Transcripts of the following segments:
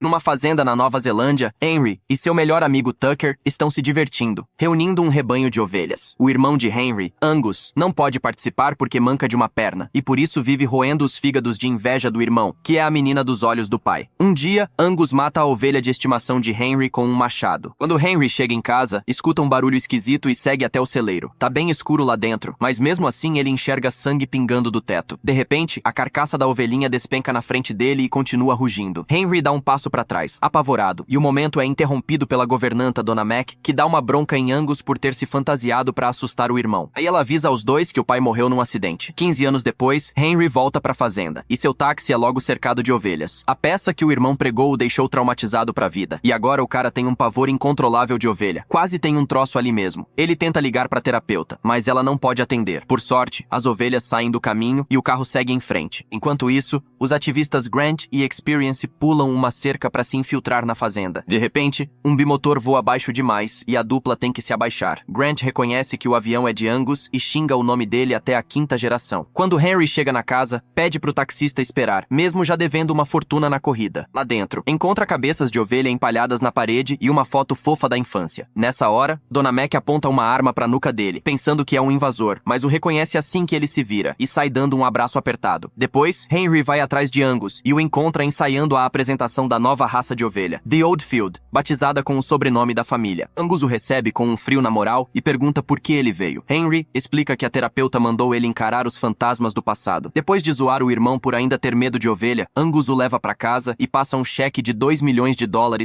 Numa fazenda na Nova Zelândia, Henry e seu melhor amigo Tucker estão se divertindo, reunindo um rebanho de ovelhas. O irmão de Henry, Angus, não pode participar porque manca de uma perna, e por isso vive roendo os fígados de inveja do irmão, que é a menina dos olhos do pai. Um dia, Angus mata a ovelha de estimação de Henry com um machado. Quando Henry chega em casa, escuta um barulho esquisito e segue até o celeiro. Tá bem escuro lá dentro, mas mesmo assim ele enxerga sangue pingando do teto. De repente, a carcaça da ovelhinha despenca na frente dele e continua rugindo. Henry dá um passo para trás, apavorado, e o momento é interrompido pela governanta Dona Mac, que dá uma bronca em Angus por ter se fantasiado para assustar o irmão. Aí ela avisa aos dois que o pai morreu num acidente. 15 anos depois, Henry volta para a fazenda, e seu táxi é logo cercado de ovelhas. A peça que o irmão pregou o deixou traumatizado para a vida, e agora o cara tem um pavor incontrolável de ovelha. Quase tem um troço ali mesmo. Ele tenta ligar para a terapeuta, mas ela não pode atender. Por sorte, as ovelhas saem do caminho e o carro segue em frente. Enquanto isso, os ativistas Grant e Experience pulam uma cerca para se infiltrar na fazenda. De repente, um bimotor voa abaixo demais e a dupla tem que se abaixar. Grant reconhece que o avião é de Angus e xinga o nome dele até a 5ª geração. Quando Henry chega na casa, pede pro taxista esperar, mesmo já devendo uma fortuna na corrida. Lá dentro, encontra cabeças de ovelha empalhadas na parede e uma foto fofa da infância. Nessa hora, Dona Mac aponta uma arma pra nuca dele, pensando que é um invasor, mas o reconhece assim que ele se vira e sai dando um abraço apertado. Depois, Henry vai atrás de Angus e o encontra ensaiando a apresentação da nova raça de ovelha, The Oldfield, batizada com o sobrenome da família. Angus o recebe com um frio na moral e pergunta por que ele veio. Henry explica que a terapeuta mandou ele encarar os fantasmas do passado. Depois de zoar o irmão por ainda ter medo de ovelha, Angus o leva para casa e passa um cheque de $2 milhões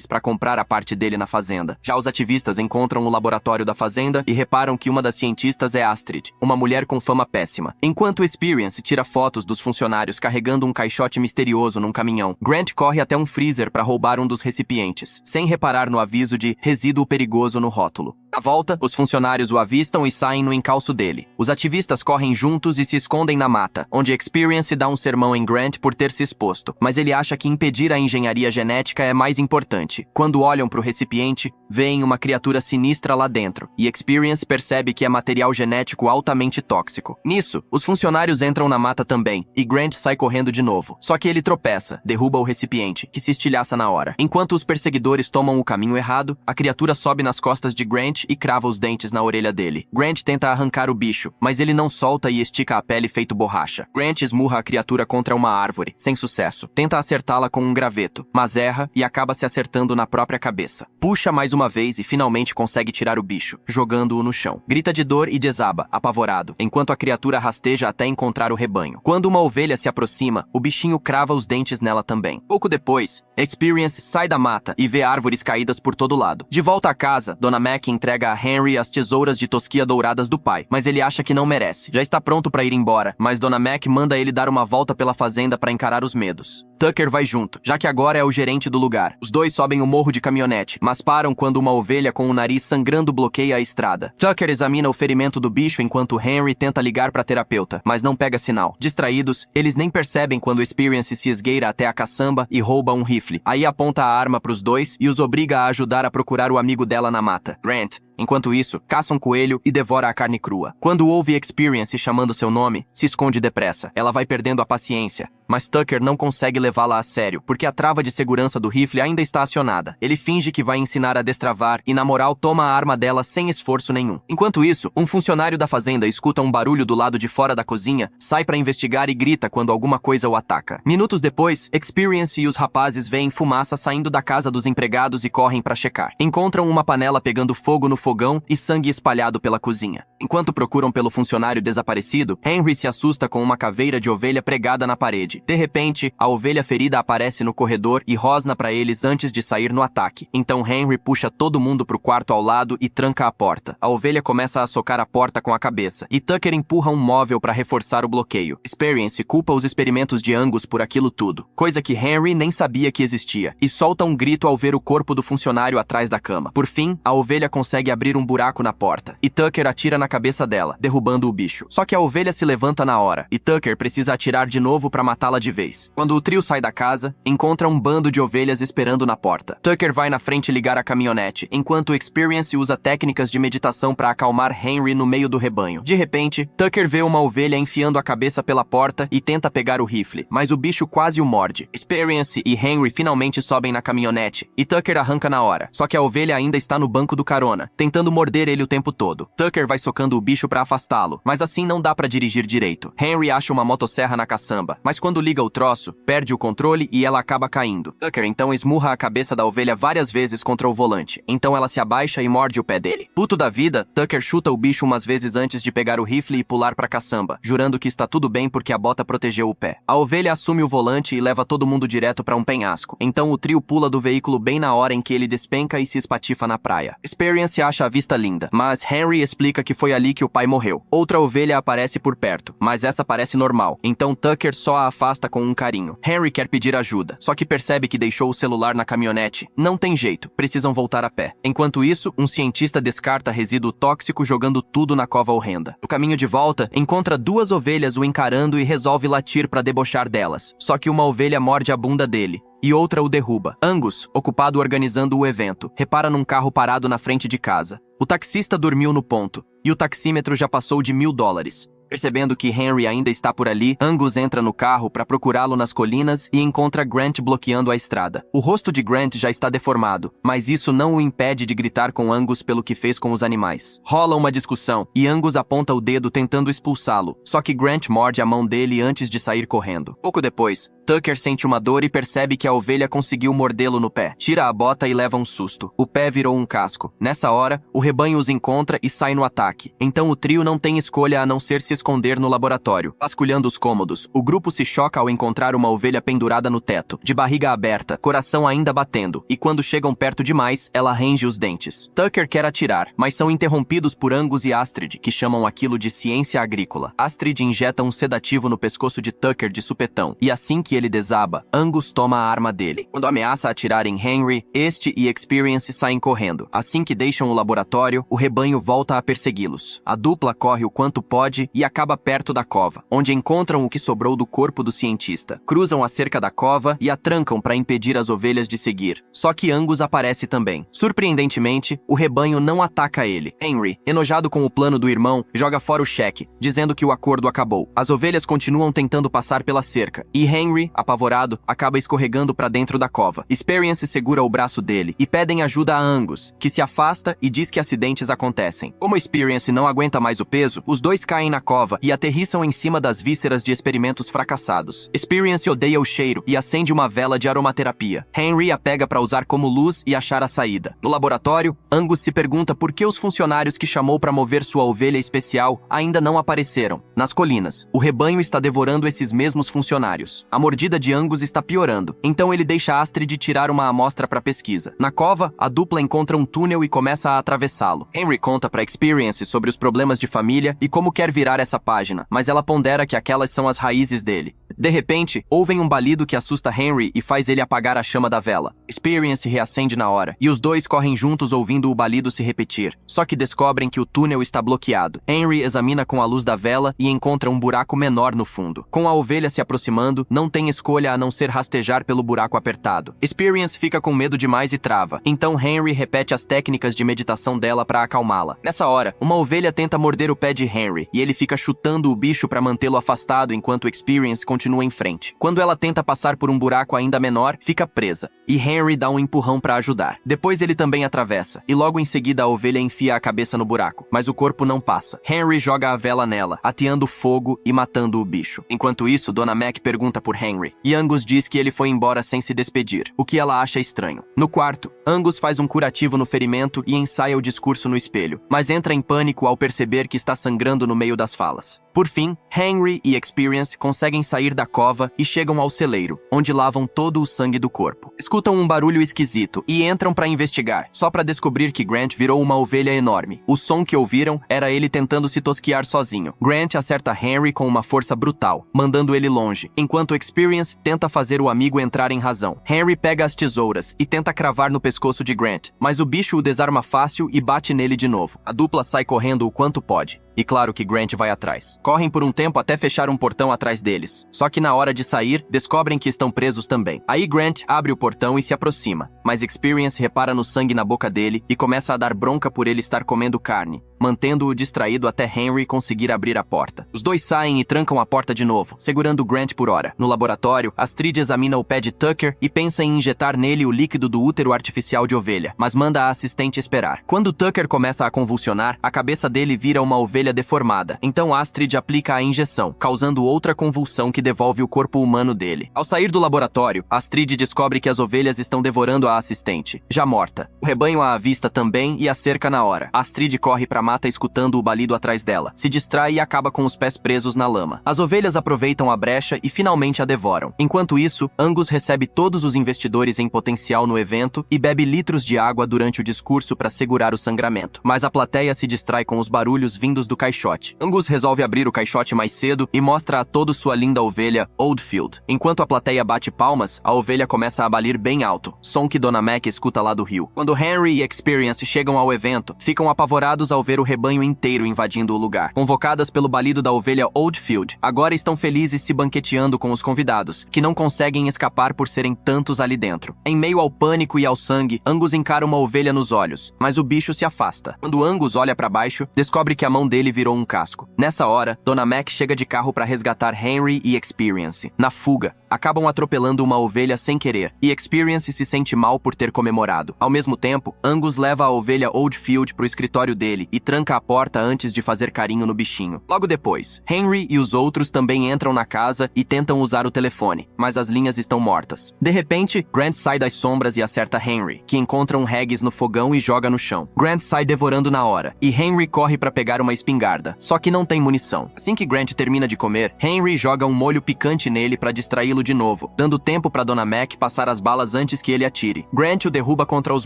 para comprar a parte dele na fazenda. Já os ativistas encontram o laboratório da fazenda e reparam que uma das cientistas é Astrid, uma mulher com fama péssima. Enquanto Experience tira fotos dos funcionários carregando um caixote misterioso num caminhão, Grant corre até um freezer para roubar um dos recipientes, sem reparar no aviso de resíduo perigoso no rótulo. Na volta, os funcionários o avistam e saem no encalço dele. Os ativistas correm juntos e se escondem na mata, onde Experience dá um sermão em Grant por ter se exposto, mas ele acha que impedir a engenharia genética é mais importante. Quando olham para o recipiente, veem uma criatura sinistra lá dentro, e Experience percebe que é material genético altamente tóxico. Nisso, os funcionários entram na mata também, e Grant sai correndo de novo. Só que ele tropeça, derruba o recipiente, que se estilhaça na hora. Enquanto os perseguidores tomam o caminho errado, a criatura sobe nas costas de Grant e crava os dentes na orelha dele. Grant tenta arrancar o bicho, mas ele não solta e estica a pele feito borracha. Grant esmurra a criatura contra uma árvore, sem sucesso. Tenta acertá-la com um graveto, mas erra e acaba se acertando na própria cabeça. Puxa mais uma vez e finalmente consegue tirar o bicho, jogando-o no chão. Grita de dor e desaba, apavorado, enquanto a criatura rasteja até encontrar o rebanho. Quando uma ovelha se aproxima, o bichinho crava os dentes nela também. Pouco depois, Experience sai da mata e vê árvores caídas por todo lado. De volta a casa, Dona Mac entrega a Henry as tesouras de tosquia douradas do pai, mas ele acha que não merece. Já está pronto para ir embora, mas Dona Mac manda ele dar uma volta pela fazenda para encarar os medos. Tucker vai junto, já que agora é o gerente do lugar. Os dois sobem o morro de caminhonete, mas param quando uma ovelha com o nariz sangrando bloqueia a estrada. Tucker examina o ferimento do bicho enquanto Henry tenta ligar para a terapeuta, mas não pega sinal. Distraídos, eles nem percebem quando Experience se esgueira até a caçamba e rouba um rifle. Aí aponta a arma para os dois e os obriga a ajudar a procurar o amigo dela na mata, Grant. Enquanto isso, caça um coelho e devora a carne crua. Quando ouve Experience chamando seu nome, se esconde depressa. Ela vai perdendo a paciência, mas Tucker não consegue levá-la a sério, porque a trava de segurança do rifle ainda está acionada. Ele finge que vai ensinar a destravar e, na moral, toma a arma dela sem esforço nenhum. Enquanto isso, um funcionário da fazenda escuta um barulho do lado de fora da cozinha, sai para investigar e grita quando alguma coisa o ataca. Minutos depois, Experience e os rapazes veem fumaça saindo da casa dos empregados e correm para checar. Encontram uma panela pegando fogo no fogão e sangue espalhado pela cozinha. Enquanto procuram pelo funcionário desaparecido, Henry se assusta com uma caveira de ovelha pregada na parede. De repente, a ovelha ferida aparece no corredor e rosna para eles antes de sair no ataque. Então Henry puxa todo mundo pro quarto ao lado e tranca a porta. A ovelha começa a socar a porta com a cabeça, e Tucker empurra um móvel para reforçar o bloqueio. Experience culpa os experimentos de Angus por aquilo tudo, coisa que Henry nem sabia que existia, e solta um grito ao ver o corpo do funcionário atrás da cama. Por fim, a ovelha consegue abrir um buraco na porta, e Tucker atira na cabeça dela, derrubando o bicho. Só que a ovelha se levanta na hora, e Tucker precisa atirar de novo para matar matá-la de vez. Quando o trio sai da casa, encontra um bando de ovelhas esperando na porta. Tucker vai na frente ligar a caminhonete, enquanto Experience usa técnicas de meditação para acalmar Henry no meio do rebanho. De repente, Tucker vê uma ovelha enfiando a cabeça pela porta e tenta pegar o rifle, mas o bicho quase o morde. Experience e Henry finalmente sobem na caminhonete, e Tucker arranca na hora. Só que a ovelha ainda está no banco do carona, tentando morder ele o tempo todo. Tucker vai socando o bicho para afastá-lo, mas assim não dá para dirigir direito. Henry acha uma motosserra na caçamba, mas quando liga o troço, perde o controle e ela acaba caindo. Tucker então esmurra a cabeça da ovelha várias vezes contra o volante, então ela se abaixa e morde o pé dele. Puto da vida, Tucker chuta o bicho umas vezes antes de pegar o rifle e pular pra caçamba, jurando que está tudo bem porque a bota protegeu o pé. A ovelha assume o volante e leva todo mundo direto pra um penhasco, então o trio pula do veículo bem na hora em que ele despenca e se espatifa na praia. Experience acha a vista linda, mas Henry explica que foi ali que o pai morreu. Outra ovelha aparece por perto, mas essa parece normal, então Tucker só a afasta com um carinho. Henry quer pedir ajuda, só que percebe que deixou o celular na caminhonete. Não tem jeito, precisam voltar a pé. Enquanto isso, um cientista descarta resíduo tóxico jogando tudo na cova horrenda. No caminho de volta, encontra duas ovelhas o encarando e resolve latir para debochar delas. Só que uma ovelha morde a bunda dele e outra o derruba. Angus, ocupado organizando o evento, repara num carro parado na frente de casa. O taxista dormiu no ponto, e o taxímetro já passou de $1.000. Percebendo que Henry ainda está por ali, Angus entra no carro para procurá-lo nas colinas e encontra Grant bloqueando a estrada. O rosto de Grant já está deformado, mas isso não o impede de gritar com Angus pelo que fez com os animais. Rola uma discussão e Angus aponta o dedo tentando expulsá-lo, só que Grant morde a mão dele antes de sair correndo. Pouco depois, Tucker sente uma dor e percebe que a ovelha conseguiu mordê-lo no pé. Tira a bota e leva um susto. O pé virou um casco. Nessa hora, o rebanho os encontra e sai no ataque. Então o trio não tem escolha a não ser se esconder no laboratório. Vasculhando os cômodos, o grupo se choca ao encontrar uma ovelha pendurada no teto, de barriga aberta, coração ainda batendo, e quando chegam perto demais, ela range os dentes. Tucker quer atirar, mas são interrompidos por Angus e Astrid, que chamam aquilo de ciência agrícola. Astrid injeta um sedativo no pescoço de Tucker de supetão, e assim que ele desaba, Angus toma a arma dele. Quando ameaça atirar em Henry, este e Experience saem correndo. Assim que deixam o laboratório, o rebanho volta a persegui-los. A dupla corre o quanto pode e acaba perto da cova, onde encontram o que sobrou do corpo do cientista. Cruzam a cerca da cova e a trancam para impedir as ovelhas de seguir. Só que Angus aparece também. Surpreendentemente, o rebanho não ataca ele. Henry, enojado com o plano do irmão, joga fora o cheque, dizendo que o acordo acabou. As ovelhas continuam tentando passar pela cerca, e Henry, apavorado, acaba escorregando para dentro da cova. Experience segura o braço dele e pedem ajuda a Angus, que se afasta e diz que acidentes acontecem. Como Experience não aguenta mais o peso, os dois caem na cova e aterrissam em cima das vísceras de experimentos fracassados. Experience odeia o cheiro e acende uma vela de aromaterapia. Henry a pega para usar como luz e achar a saída. No laboratório, Angus se pergunta por que os funcionários que chamou para mover sua ovelha especial ainda não apareceram. Nas colinas, o rebanho está devorando esses mesmos funcionários. A mordida de Angus está piorando, então ele deixa Astrid tirar uma amostra para pesquisa. Na cova, a dupla encontra um túnel e começa a atravessá-lo. Henry conta para Experience sobre os problemas de família e como quer virar essa página, mas ela pondera que aquelas são as raízes dele. De repente, ouvem um balido que assusta Henry e faz ele apagar a chama da vela. Experience reacende na hora, e os dois correm juntos ouvindo o balido se repetir. Só que descobrem que o túnel está bloqueado. Henry examina com a luz da vela e encontra um buraco menor no fundo. Com a ovelha se aproximando, não tem escolha a não ser rastejar pelo buraco apertado. Experience fica com medo demais e trava. Então Henry repete as técnicas de meditação dela para acalmá-la. Nessa hora, uma ovelha tenta morder o pé de Henry, e ele fica chutando o bicho para mantê-lo afastado enquanto Experience continua em frente. Quando ela tenta passar por um buraco ainda menor, fica presa, e Henry dá um empurrão para ajudar. Depois ele também atravessa, e logo em seguida a ovelha enfia a cabeça no buraco, mas o corpo não passa. Henry joga a vela nela, ateando fogo e matando o bicho. Enquanto isso, Dona Mac pergunta por Henry, e Angus diz que ele foi embora sem se despedir, o que ela acha estranho. No quarto, Angus faz um curativo no ferimento e ensaia o discurso no espelho, mas entra em pânico ao perceber que está sangrando no meio das falas. Por fim, Henry e Experience conseguem sair da cova e chegam ao celeiro, onde lavam todo o sangue do corpo. Escutam um barulho esquisito e entram para investigar, só para descobrir que Grant virou uma ovelha enorme. O som que ouviram era ele tentando se tosquiar sozinho. Grant acerta Henry com uma força brutal, mandando ele longe, enquanto Experience tenta fazer o amigo entrar em razão. Henry pega as tesouras e tenta cravar no pescoço de Grant, mas o bicho o desarma fácil e bate nele de novo. A dupla sai correndo o quanto pode, e claro que Grant vai atrás. Correm por um tempo até fechar um portão atrás deles. Só que na hora de sair, descobrem que estão presos também. Aí Grant abre o portão e se aproxima, mas Experience repara no sangue na boca dele e começa a dar bronca por ele estar comendo carne, mantendo-o distraído até Henry conseguir abrir a porta. Os dois saem e trancam a porta de novo, segurando Grant por hora. No laboratório, Astrid examina o pé de Tucker e pensa em injetar nele o líquido do útero artificial de ovelha, mas manda a assistente esperar. Quando Tucker começa a convulsionar, a cabeça dele vira uma ovelha deformada. Então Astrid aplica a injeção, causando outra convulsão que devolve o corpo humano dele. Ao sair do laboratório, Astrid descobre que as ovelhas estão devorando a assistente, já morta. O rebanho a avista também e a cerca na hora. Astrid corre para mata escutando o balido atrás dela, se distrai e acaba com os pés presos na lama. As ovelhas aproveitam a brecha e finalmente a devoram. Enquanto isso, Angus recebe todos os investidores em potencial no evento e bebe litros de água durante o discurso para segurar o sangramento. Mas a plateia se distrai com os barulhos vindos do caixote. Angus resolve abrir o caixote mais cedo e mostra a todos sua linda ovelha, Oldfield. Enquanto a plateia bate palmas, a ovelha começa a balir bem alto, som que Dona Mac escuta lá do rio. Quando Henry e Experience chegam ao evento, ficam apavorados ao ver o rebanho inteiro invadindo o lugar. Convocadas pelo balido da ovelha Oldfield, agora estão felizes se banqueteando com os convidados, que não conseguem escapar por serem tantos ali dentro. Em meio ao pânico e ao sangue, Angus encara uma ovelha nos olhos, mas o bicho se afasta. Quando Angus olha para baixo, descobre que a mão dele virou um casco. Nessa hora, Dona Mac chega de carro para resgatar Henry e Experience. Na fuga, acabam atropelando uma ovelha sem querer, e Experience se sente mal por ter comemorado. Ao mesmo tempo, Angus leva a ovelha Oldfield pro escritório dele e tranca a porta antes de fazer carinho no bichinho. Logo depois, Henry e os outros também entram na casa e tentam usar o telefone, mas as linhas estão mortas. De repente, Grant sai das sombras e acerta Henry, que encontra um Haggis no fogão e joga no chão. Grant sai devorando na hora, e Henry corre para pegar uma espingarda, só que não tem munição. Assim que Grant termina de comer, Henry joga um molho picante nele para distraí-lo de novo, dando tempo para Dona Mac passar as balas antes que ele atire. Grant o derruba contra os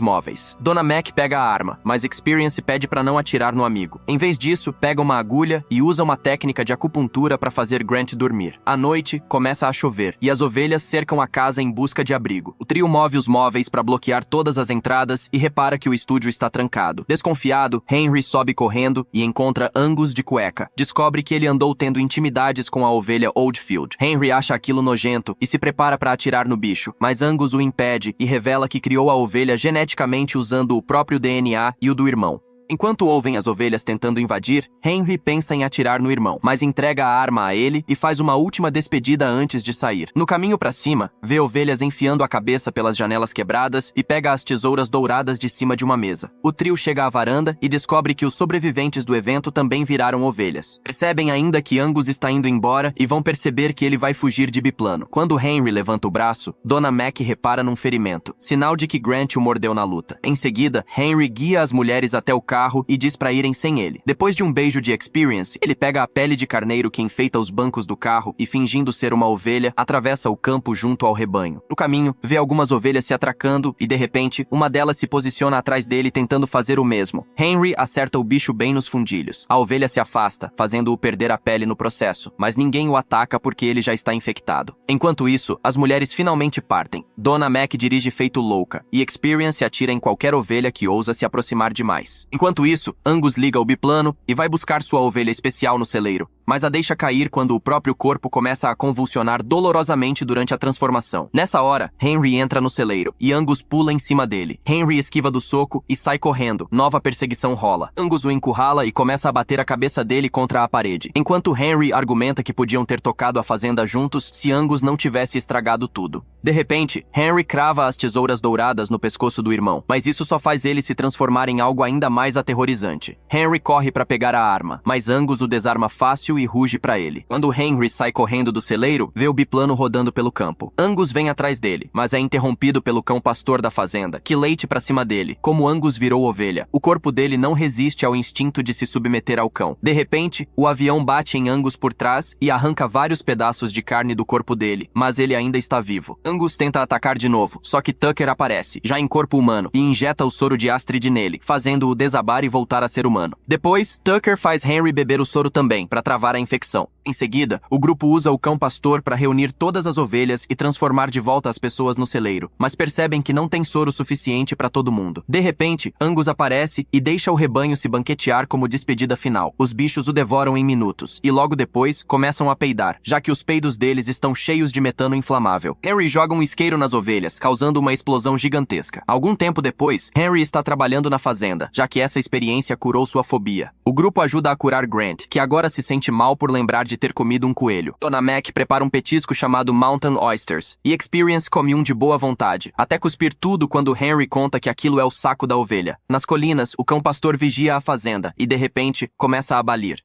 móveis. Dona Mac pega a arma, mas Experience pede para não atirar no amigo. Em vez disso, pega uma agulha e usa uma técnica de acupuntura para fazer Grant dormir. À noite, começa a chover, e as ovelhas cercam a casa em busca de abrigo. O trio move os móveis para bloquear todas as entradas e repara que o estúdio está trancado. Desconfiado, Henry sobe correndo e encontra Angus de cueca. Descobre que ele andou tendo intimidades com a ovelha Oldfield. Henry acha aquilo nojento e se prepara para atirar no bicho, mas Angus o impede e revela que criou a ovelha geneticamente usando o próprio DNA e o do irmão. Enquanto ouvem as ovelhas tentando invadir, Henry pensa em atirar no irmão, mas entrega a arma a ele e faz uma última despedida antes de sair. No caminho para cima, vê ovelhas enfiando a cabeça pelas janelas quebradas e pega as tesouras douradas de cima de uma mesa. O trio chega à varanda e descobre que os sobreviventes do evento também viraram ovelhas. Percebem ainda que Angus está indo embora e vão perceber que ele vai fugir de biplano. Quando Henry levanta o braço, Dona Mac repara num ferimento, sinal de que Grant o mordeu na luta. Em seguida, Henry guia as mulheres até o carro e diz para irem sem ele. Depois de um beijo de Experience, ele pega a pele de carneiro que enfeita os bancos do carro e, fingindo ser uma ovelha, atravessa o campo junto ao rebanho. No caminho, vê algumas ovelhas se atracando e, de repente, uma delas se posiciona atrás dele tentando fazer o mesmo. Henry acerta o bicho bem nos fundilhos. A ovelha se afasta, fazendo-o perder a pele no processo, mas ninguém o ataca porque ele já está infectado. Enquanto isso, as mulheres finalmente partem. Dona Mac dirige feito louca e Experience atira em qualquer ovelha que ousa se aproximar demais. Enquanto isso, Angus liga o biplano e vai buscar sua ovelha especial no celeiro, mas a deixa cair quando o próprio corpo começa a convulsionar dolorosamente durante a transformação. Nessa hora, Henry entra no celeiro e Angus pula em cima dele. Henry esquiva do soco e sai correndo. Nova perseguição rola. Angus o encurrala e começa a bater a cabeça dele contra a parede, enquanto Henry argumenta que podiam ter tocado a fazenda juntos se Angus não tivesse estragado tudo. De repente, Henry crava as tesouras douradas no pescoço do irmão, mas isso só faz ele se transformar em algo ainda mais aterrorizante. Henry corre para pegar a arma, mas Angus o desarma fácil e ruge para ele. Quando Henry sai correndo do celeiro, vê o biplano rodando pelo campo. Angus vem atrás dele, mas é interrompido pelo cão pastor da fazenda, que leite para cima dele. Como Angus virou ovelha, o corpo dele não resiste ao instinto de se submeter ao cão. De repente, o avião bate em Angus por trás e arranca vários pedaços de carne do corpo dele, mas ele ainda está vivo. Angus tenta atacar de novo, só que Tucker aparece, já em corpo humano, e injeta o soro de Astrid nele, fazendo-o desabar e voltar a ser humano. Depois, Tucker faz Henry beber o soro também, para travar travar a infecção. Em seguida, o grupo usa o cão-pastor para reunir todas as ovelhas e transformar de volta as pessoas no celeiro, mas percebem que não tem soro suficiente para todo mundo. De repente, Angus aparece e deixa o rebanho se banquetear como despedida final. Os bichos o devoram em minutos, e logo depois começam a peidar, já que os peidos deles estão cheios de metano inflamável. Henry joga um isqueiro nas ovelhas, causando uma explosão gigantesca. Algum tempo depois, Henry está trabalhando na fazenda, já que essa experiência curou sua fobia. O grupo ajuda a curar Grant, que agora se sente mal por lembrar de ter comido um coelho. Dona Mac prepara um petisco chamado Mountain Oysters, e Experience come um de boa vontade, até cuspir tudo quando Henry conta que aquilo é o saco da ovelha. Nas colinas, o cão-pastor vigia a fazenda, e de repente, começa a balir.